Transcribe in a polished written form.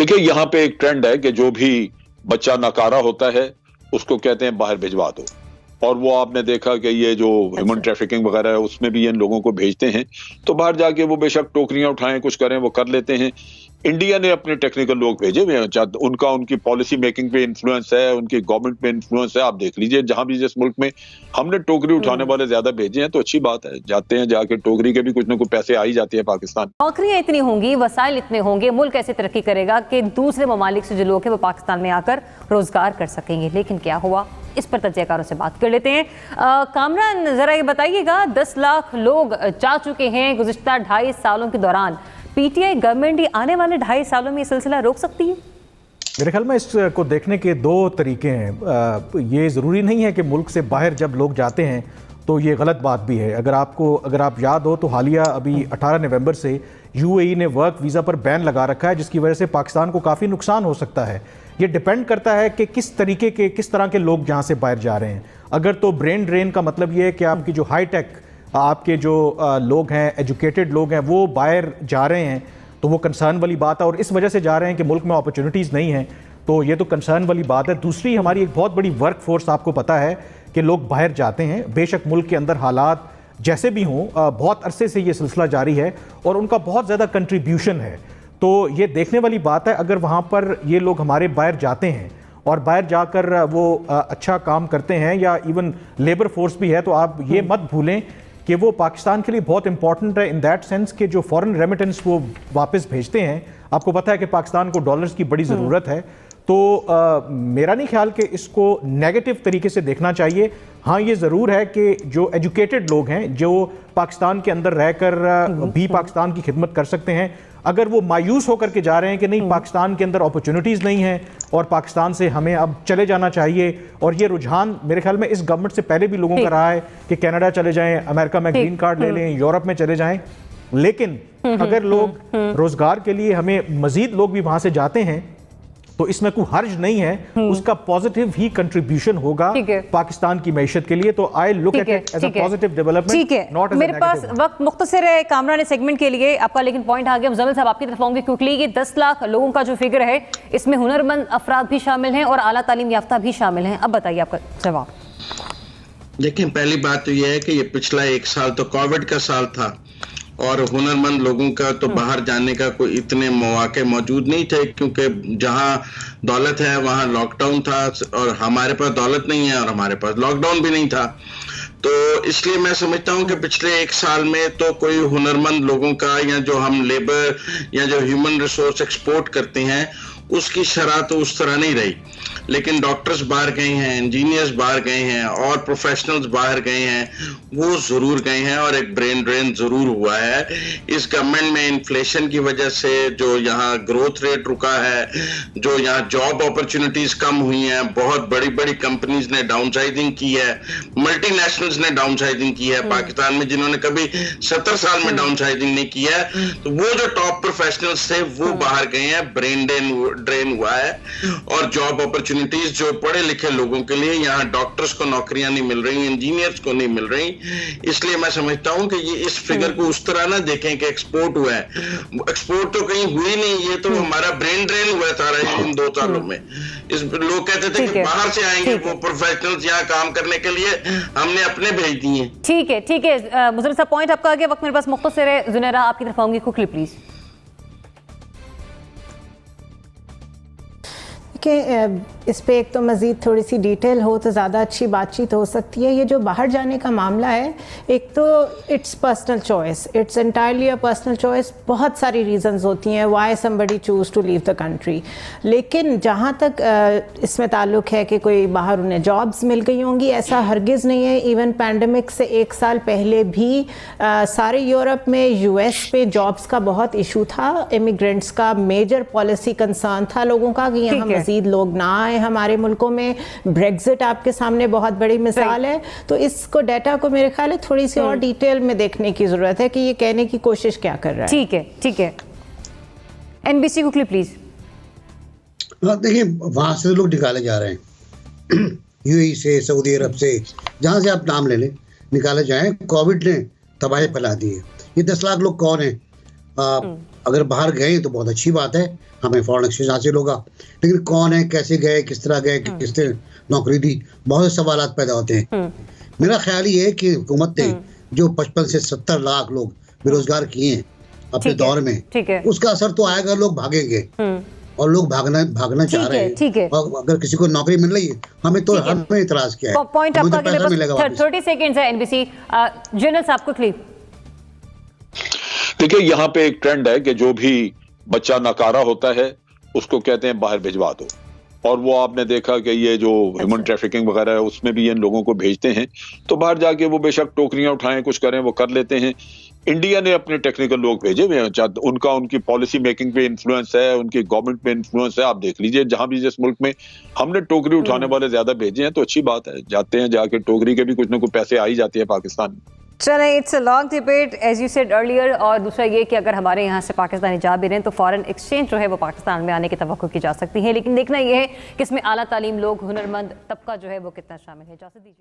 देखिए, यहाँ पे एक ट्रेंड है कि जो भी बच्चा नाकारा होता है उसको कहते हैं बाहर भिजवा दो, और वो आपने देखा कि ये जो ह्यूमन ट्रैफिकिंग वगैरह है उसमें भी इन लोगों को भेजते हैं, तो बाहर जाके वो बेशक टोकरियां उठाएं, कुछ करें, वो कर लेते हैं। इंडिया ने अपने टेक्निकल लोग भेजे हुए हैं, उनका उनकी पॉलिसी मेकिंग पे इन्फ्लुएंस है, उनकी गवर्नमेंट पे इन्फ्लुएंस है। आप देख लीजिए, जहां भी जिस मुल्क में हमने टोकरी उठाने वाले ज्यादा भेजे हैं तो अच्छी बात है, जाते हैं, जाके टोकरी के भी कुछ ना कुछ पैसे आ ही जाते हैं पाकिस्तान। नौकरियां इतनी होंगी, वसाइल इतने होंगे, मुल्क कैसे तरक्की करेगा कि दूसरे ममालिक से जो लोग हैं वो पाकिस्तान में आकर रोजगार कर सकेंगे। लेकिन क्या हुआ, इस पर तजज़ियाकारों से बात कर लेते हैं। कामरान, जरा ये बताइएगा, 10 लाख लोग जा चुके हैं गुज़िश्ता 2.5 सालों के दौरान। पीटीआई गवर्नमेंट आने वाले 2.5 सालों में ये सिलसिला रोक सकती है? मेरे ख्याल में इसको देखने के दो तरीके हैं। ये ज़रूरी नहीं है कि मुल्क से बाहर जब लोग जाते हैं तो ये गलत बात भी है। अगर आप याद हो तो हालिया अभी 18 नवंबर से यूएई ने वर्क वीज़ा पर बैन लगा रखा है, जिसकी वजह से पाकिस्तान को काफ़ी नुकसान हो सकता है। ये डिपेंड करता है कि किस तरह के लोग जहाँ से बाहर जा रहे हैं। अगर तो ब्रेन ड्रेन का मतलब ये है कि आपकी जो हाई टेक आपके जो लोग हैं, एजुकेटेड लोग हैं, वो बाहर जा रहे हैं, तो वो कंसर्न वाली बात है। और इस वजह से जा रहे हैं कि मुल्क में अपॉर्चुनिटीज़ नहीं हैं, तो ये तो कंसर्न वाली बात है। दूसरी, हमारी एक बहुत बड़ी वर्क फोर्स, आपको पता है कि लोग बाहर जाते हैं, बेशक मुल्क के अंदर हालात जैसे भी हों, बहुत अरसे से ये सिलसिला जारी है और उनका बहुत ज़्यादा कंट्रीब्यूशन है। तो ये देखने वाली बात है, अगर वहाँ पर ये लोग हमारे बाहर जाते हैं और बाहर जाकर वो अच्छा काम करते हैं, या इवन लेबर फोर्स भी है, तो आप ये मत भूलें कि वो पाकिस्तान के लिए बहुत इंपॉर्टेंट है इन दैट सेंस कि जो फॉरेन रेमिटेंस वो वापस भेजते हैं। आपको पता है कि पाकिस्तान को डॉलर्स की बड़ी ज़रूरत है, तो मेरा नहीं ख्याल कि इसको नेगेटिव तरीके से देखना चाहिए। हाँ, ये ज़रूर है कि जो एजुकेटेड लोग हैं, जो पाकिस्तान के अंदर रहकर भी पाकिस्तान की खिदमत कर सकते हैं, अगर वो मायूस होकर के जा रहे हैं कि नहीं, पाकिस्तान के अंदर अपॉर्चुनिटीज़ नहीं हैं और पाकिस्तान से हमें अब चले जाना चाहिए, और ये रुझान मेरे ख्याल में इस गवर्नमेंट से पहले भी लोगों का रहा है कि कनाडा चले जाएं, अमेरिका में ग्रीन कार्ड ले लें, यूरोप में चले जाएं। लेकिन अगर लोग रोज़गार के लिए, हमें मज़ीद लोग भी वहाँ से जाते हैं, तो इसमें कोई हर्ज नहीं है, उसका पॉजिटिव ही कंट्रीब्यूशन होगा पाकिस्तान की मैशत के लिए। तो I look at it as a positive development, not as a negative. मेरे पास वक्त मुख्तसर है कामरान ने सेगमेंट के लिए, आपका लेकिन पॉइंट आ गया। मुज़म्मिल साहब, आपकी तरफ आऊंगी क्विकली। ये 10 लाख लोगों का जो फिगर है, इसमें हुनरमंद अफराद भी शामिल हैं और आला तालीम याफ्ता भी शामिल हैं। अब बताइए आपका जवाब। देखिए, पहली बात तो यह है कि ये पिछला 1 साल तो कोविड का साल था और हुनरमंद लोगों का तो बाहर जाने का कोई इतने मौके मौजूद नहीं थे, क्योंकि जहां दौलत है वहां लॉकडाउन था और हमारे पास दौलत नहीं है और हमारे पास लॉकडाउन भी नहीं था। तो इसलिए मैं समझता हूं कि पिछले 1 साल में तो कोई हुनरमंद लोगों का, या जो हम लेबर या जो ह्यूमन रिसोर्स एक्सपोर्ट करते हैं, उसकी शरह तो उस तरह नहीं रही। लेकिन डॉक्टर्स बाहर गए हैं, इंजीनियर्स बाहर गए हैं और प्रोफेशनल्स बाहर गए हैं, वो जरूर गए हैं और एक ब्रेन ड्रेन जरूर हुआ है। इस गवर्नमेंट में इन्फ्लेशन की वजह से जो यहाँ ग्रोथ रेट रुका है, जो यहाँ जॉब अपॉर्चुनिटीज कम हुई हैं, बहुत बड़ी बड़ी कंपनीज ने डाउनसाइजिंग की है, मल्टीनेशनल्स ने डाउनसाइजिंग की है पाकिस्तान में, जिन्होंने कभी 70 साल में डाउनसाइजिंग नहीं की है। तो वो जो टॉप प्रोफेशनल्स थे वो बाहर गए हैं, ब्रेन ड्रेन हुआ है। और जॉब अपॉर्चुनिटीज जो पढ़े लिखे लोगों के लिए, यहाँ डॉक्टर्स को नौकरियां नहीं मिल रही, इंजीनियर्स को नहीं मिल रही। इसलिए मैं समझता हूं कि ये इस फिगर को उस तरह ना देखें कि एक्सपोर्ट हुआ है। एक्सपोर्ट तो कहीं हुई नहीं, ये तो हमारा ब्रेन ड्रेन हुआ सारा इन 2 सालों में। लोग कहते थे कि बाहर से आएंगे वो प्रोफेशनल्स यहाँ काम करने के लिए, हमने अपने भेज दिए। ठीक है मुज़म्मिल साहब, पॉइंट आपका आगे, वक्त मेरे पास मुख्तसर है। जुनैरा, आपकी तरफ आऊंगी क्विकली प्लीज। इस पे एक तो मज़ीद थोड़ी सी डिटेल हो तो ज़्यादा अच्छी बातचीत हो सकती है। ये जो बाहर जाने का मामला है, एक तो it's personal choice, it's entirely a personal choice. बहुत सारी रीजंस होती हैं why somebody choose to leave the country. लेकिन जहाँ तक इसमें ताल्लुक़ है कि कोई बाहर उन्हें जॉब्स मिल गई होंगी, ऐसा हरगिज़ नहीं है। इवन पैंडमिक से 1 साल पहले भी सारे यूरोप में, US पे जॉब्स का बहुत इशू था। इमिग्रेंट्स का मेजर पॉलिसी कंसर्न था लोगों का कि यहाँ मज़ीद लोग ना आए हमारे मुल्कों में। ब्रेग्जिट आपके सामने बहुत बड़ी मिसाल है। तो इसको डाटा को मेरे ख्याल है थोड़ी सी और डिटेल में देखने की जरूरत है कि ये कहने की कोशिश क्या कर रहा है। ठीक है NBC क्विकली प्लीज। देखिए, वहां से लोग निकाले जा रहे हैं UAE से, सऊदी अरब से, जहां से आप नाम ले लें, निकाले जाए। कोविड ने तबाही फैला दी है। ये 10 लाख लोग कौन हैं? अगर बाहर गए तो बहुत अच्छी बात है, हमें फॉरेन एक्सचेंज हासिल होगा, लेकिन कौन है, कैसे गए, किस तरह गए, किसने नौकरी दी, बहुत से सवाल पैदा होते हैं। मेरा ख्याल ये है कि हुकूमत ने जो 55 से 70 लाख लोग बेरोजगार किए हैं अपने दौर में, उसका असर तो आएगा, लोग भागेंगे और लोग भागना चाह रहे हैं। और अगर किसी को नौकरी मिल रही है, हमें तो हमें इतराज क्या है, पॉइंट मुझे पैसा मिलेगा वापस। 30 सेकंड्स है एनबीसी जनरल साहब क्विकली। देखिए, यहाँ पे एक ट्रेंड है कि जो भी बच्चा नकारा होता है उसको कहते हैं बाहर भिजवा दो, और वो आपने देखा कि ये जो ह्यूमन ट्रैफिकिंग वगैरह है उसमें भी इन लोगों को भेजते हैं, तो बाहर जाके वो बेशक टोकरियां उठाएं, कुछ करें, वो कर लेते हैं। इंडिया ने अपने टेक्निकल लोग भेजे हुए हैं, उनका उनकी पॉलिसी मेकिंग पे इन्फ्लुएंस है, उनकी गवर्नमेंट पे इन्फ्लुएंस है। आप देख लीजिए, जहां भी जिस मुल्क में हमने टोकरी उठाने वाले ज्यादा भेजे हैं तो अच्छी बात है, जाते हैं, जाके टोकरी के भी कुछ ना कुछ पैसे आ ही जाते हैं पाकिस्तान में। चले, it's a long debate as you said earlier. और दूसरा ये कि अगर हमारे यहाँ से पाकिस्तानी जा भी रहे हैं तो फॉरेन एक्सचेंज जो है वो पाकिस्तान में आने की तवक्को की जा सकती है, लेकिन देखना यह है कि इसमें आला तालीम लोग, हुनरमंद तबका जो है वो कितना शामिल है। इजाज़त दीजिए।